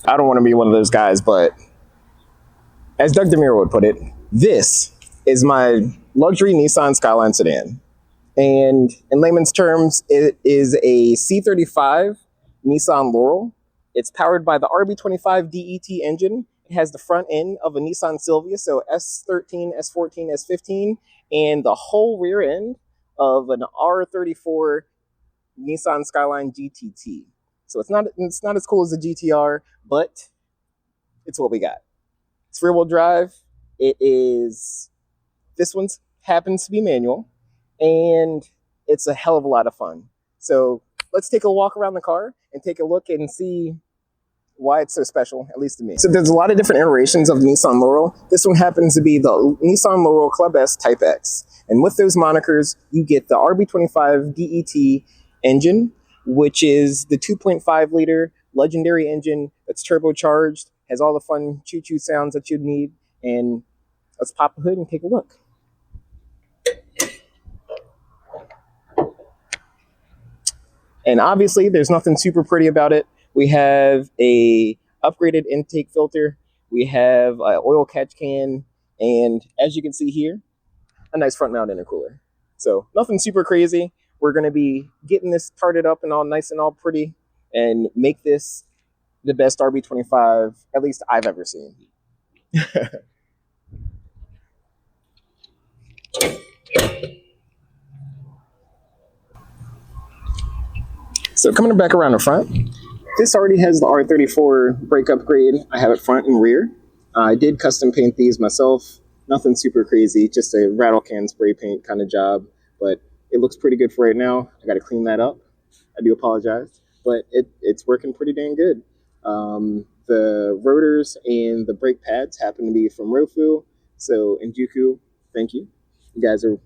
I don't want to be one of those guys, but as Doug DeMuro would put it, this is my luxury Nissan Skyline sedan. And in layman's terms, it is a C35 Nissan Laurel. It's powered by the RB25 DET engine. It has the front end of a Nissan Silvia, so S13, S14, S15, and the whole rear end of an R34 Nissan Skyline GTT. So it's not as cool as the GTR, but it's what we got. It's rear-wheel drive. This one happens to be manual, and it's a hell of a lot of fun. So let's take a walk around the car and take a look and see why it's so special, at least to me. So there's a lot of different iterations of the Nissan Laurel. This one happens to be the Nissan Laurel Club S Type X. And with those monikers, you get the RB25 DET engine, which is the 2.5 liter legendary engine that's turbocharged, has all the fun choo-choo sounds that you'd need. And let's pop the hood and take a look. And obviously, there's nothing super pretty about it. We have a upgraded intake filter. We have an oil catch can. And as you can see here, a nice front mount intercooler. So nothing super crazy. We're going to be getting this tarted up and all nice and all pretty and make this the best RB25, at least I've ever seen. So coming back around the front, this already has the R34 brake upgrade. I have it front and rear. I did custom paint these myself. Nothing super crazy, just a rattle can spray paint kind of job, but it looks pretty good for right now. I got to clean that up. I do apologize, but it's working pretty dang good. The rotors and the brake pads happen to be from Rofu, so Injuku, thank you. You guys are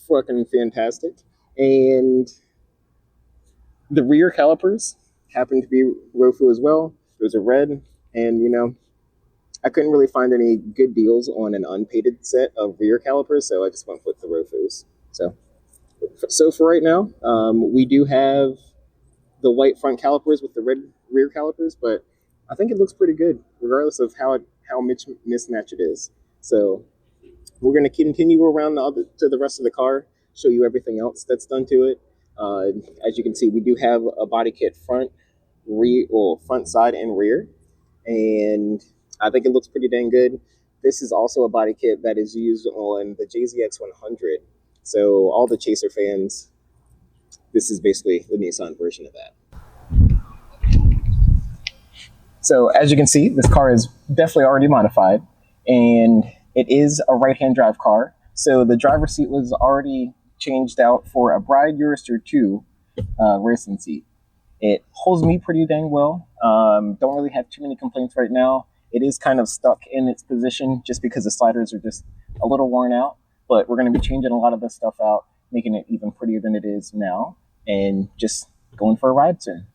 fucking fantastic. And the rear calipers happen to be Rofu as well. Those are red, and you know, I couldn't really find any good deals on an unpainted set of rear calipers, so I just went with the Rofus. So for right now, we do have the white front calipers with the red rear calipers, but I think it looks pretty good, regardless of how mismatched it is. So we're going to continue around to the rest of the car, show you everything else that's done to it. As you can see, we do have a body kit front, side, and rear, and I think it looks pretty dang good. This is also a body kit that is used on the JZX 100. So all the Chaser fans, this is basically the Nissan version of that. So as you can see, this car is definitely already modified, and it is a right-hand drive car. So the driver's seat was already changed out for a Bride Eurostar 2 racing seat. It holds me pretty dang well. Don't really have too many complaints right now. It is kind of stuck in its position just because the sliders are just a little worn out, but we're going to be changing a lot of this stuff out, making it even prettier than it is now, and just going for a ride soon.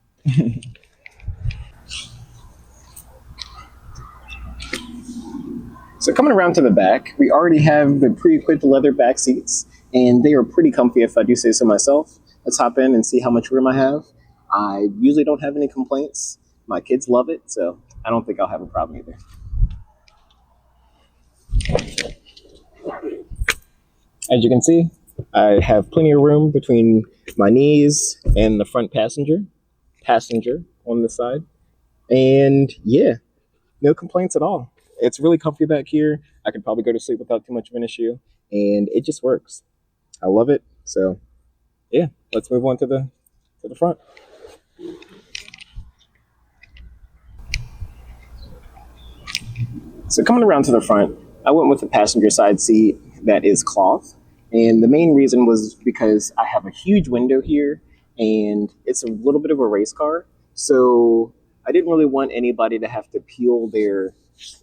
So coming around to the back, we already have the pre-equipped leather back seats, and they are pretty comfy if I do say so myself. Let's hop in and see how much room I have. I usually don't have any complaints. My kids love it, so I don't think I'll have a problem either. As you can see, I have plenty of room between my knees and the front passenger on the side. And yeah, no complaints at all. It's really comfy back here. I could probably go to sleep without too much of an issue, and it just works. I love it. So yeah, let's move on to the front. So coming around to the front, I went with the passenger side seat that is cloth. And the main reason was because I have a huge window here, and it's a little bit of a race car. So I didn't really want anybody to have to peel their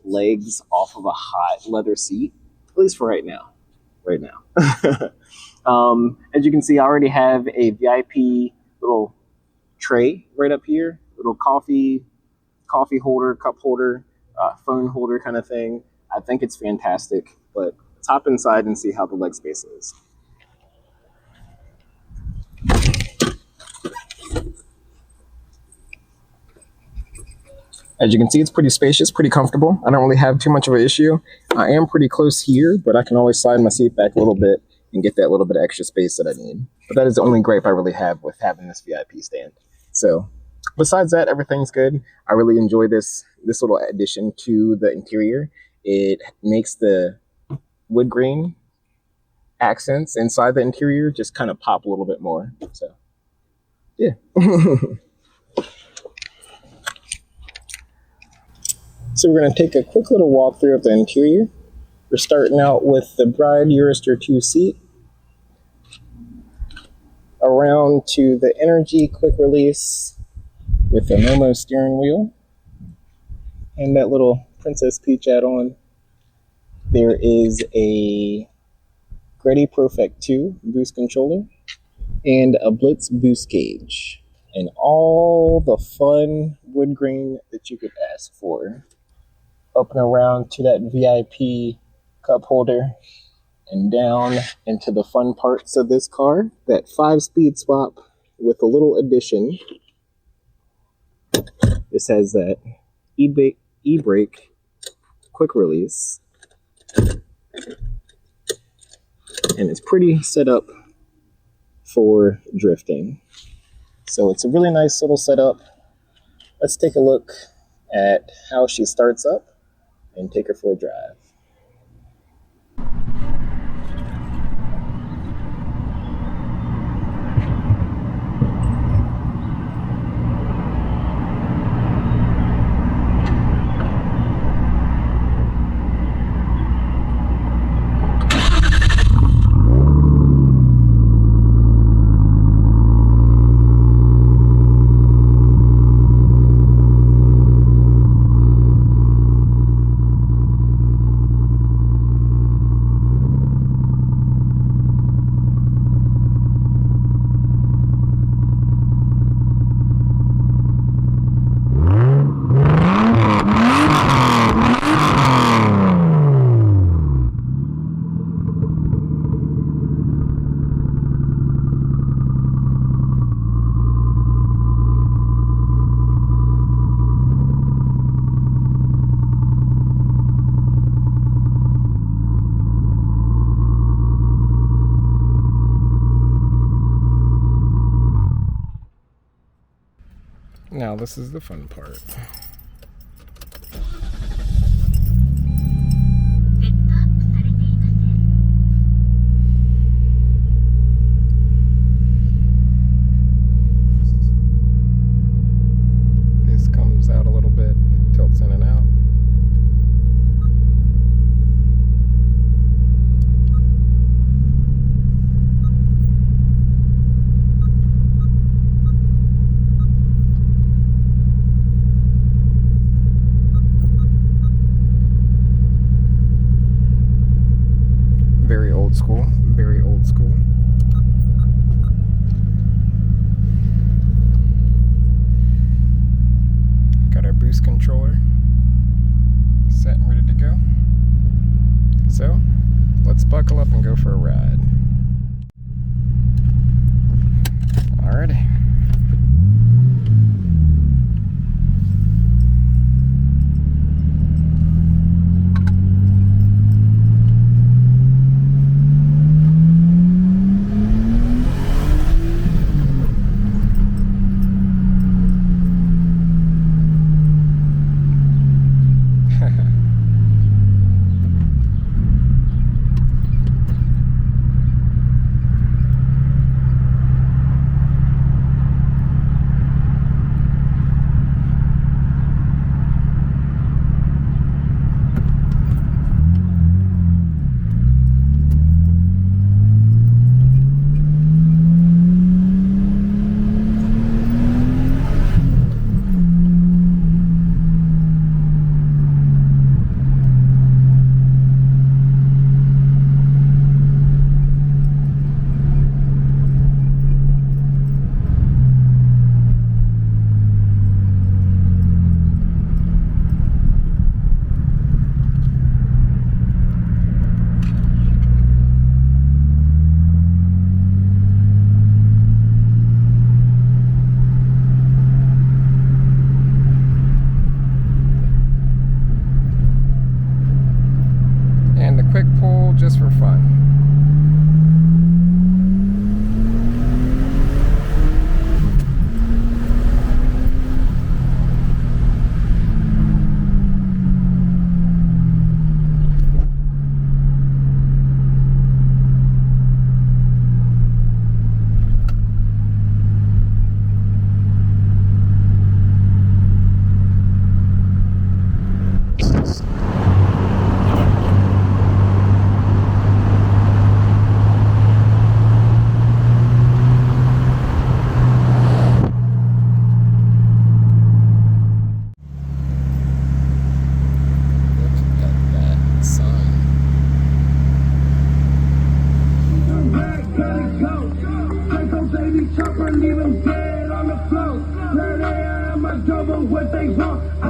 legs off of a hot leather seat, at least for right now. As you can see, I already have a VIP little tray right up here, little coffee holder, cup holder, phone holder kind of thing. I think it's fantastic, but let's hop inside and see how the leg space is. As you can see, it's pretty spacious, pretty comfortable. I don't really have too much of an issue. I am pretty close here, but I can always slide my seat back a little bit and get that little bit of extra space that I need. But that is the only gripe I really have with having this VIP stand. So besides that, everything's good. I really enjoy this little addition to the interior. It makes the wood grain accents inside the interior just kind of pop a little bit more. So yeah. So we're going to take a quick little walkthrough of the interior. We're starting out with the Bride Eurister 2 seat, around to the Energy quick release with the Momo steering wheel, and that little Princess Peach add-on. There is a Greddy Perfect 2 boost controller and a Blitz boost gauge, and all the fun wood grain that you could ask for. Up and around to that VIP cup holder and down into the fun parts of this car. That 5-speed swap with a little addition. This has that e-brake quick release. And it's pretty set up for drifting. So it's a really nice little setup. Let's take a look at how she starts up and take her for a drive. Now this is the fun part. This comes out a little bit, tilts in and out. Very old school, very old school. Got our boost controller set and ready to go. So, let's buckle up and go for a ride. Alrighty. never leave them dead on the floor. Now they am a double what they want.